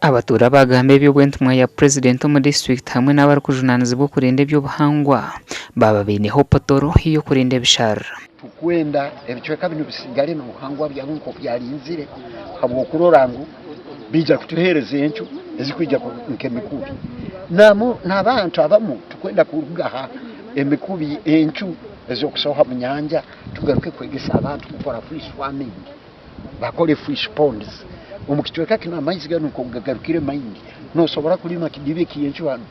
Abatuura bagambe eby'obwentumwa ya President mu district hamwe n'abarikujunanizibwa okurinda eby'obuhangwa baba baineho potoro y'okurinda ebisharara. Tukwenda ebicweka bino bisigale n'obuhangwa byabo nko byalinzire habw'okurora ngu bija kutuhereza encu ezikwija nk'emikubi n'abantu abamu tukwenda kurugaha emikubi encu ez'okusoha mu nyanja tugaruke kwegesa abantu kukora fish farming bakole fish ponds. Omukitweka kino amaizi gano nkogagarukire maingi nosobora kulima kidibe kiyencu hano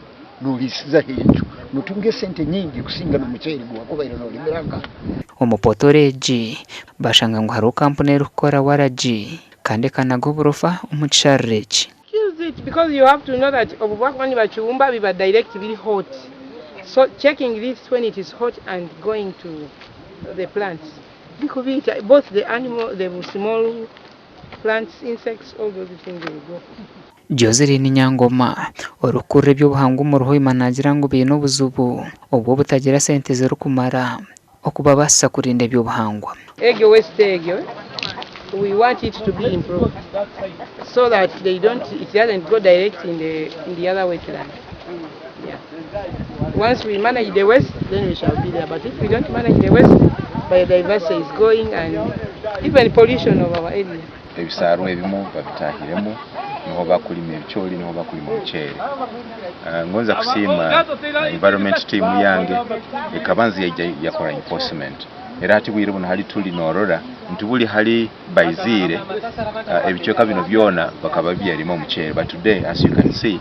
nolisiza hencu nutunge sente nyingi kusinga n'omuceri gwakubaire nolimiranga. Omupotoreji bashanga ngu hariho kampuni erikukora waraji kandi ekanaga oburofa omu kisharara eki. Because you have to know that obubwakubani bakiwumba biba direct very hot. So checking this when it is hot and going to the plants. Both the animal, the small plants, insects, all those things will go. Joseline Nyangoma orukurra eby'obuhangwa mu Hoima nagira ngu baine obuzibu obwo butagira sente zirikumara okuba basa kurinda eby'obuhangwa. Egyo waste egyo, we want it to be improved so that it doesn't go direct in the other wetland. Yeah. Once we manage the waste, then we shall be there. But if we don't manage the waste, biodiversity is going and even pollution of our area. Ebisaro ebimu babitahiremu niho bakulima ebicholi niho bakulima omucere. Ngonza kusima environment team yange ekabanzi yakora enforcement. Era ati bwire buno hali tuli norora ntubuli hali baizire ebichoka bino byona bakaba byarimo omucere. But today as you can see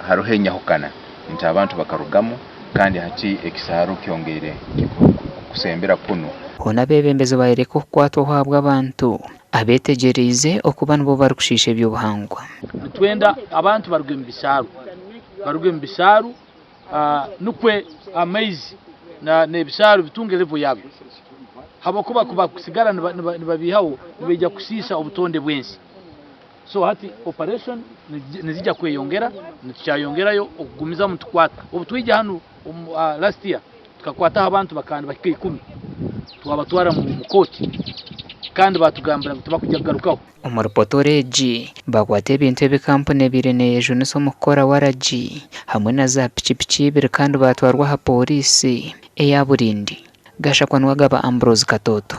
haruhenya hokana nti abantu bakarugamo kandi hati ekisaro kyongere kusembera kuno. Hona bebembezi baireko kukwatwa habwa abantu abetegereze okuba nibo barikushisha eby'obuhangwa. Twenda abantu baruge mu bisaru nukwe amaizi n'ebisharu bitunge level yabo habakuba kusigara nibabihawo nibajja kusisa obutonde bwensi. So hati operation nizija kweyongera nikyayongerayo okugumiza mu tukwata obutwija hano last year tukakwata abantu bakandi bakike 10 twabatwara mu koti kandi batugambira ngo tubakujya garukaho. Omurupotoreji bakwata ebintu ebikampuni ebireneyejo niso mukora waraji hamwe na za pichipichi ibiri kandi batwarwa ha polisi eya Burindi. Gashakwanwa gaba Ambrose Katoto.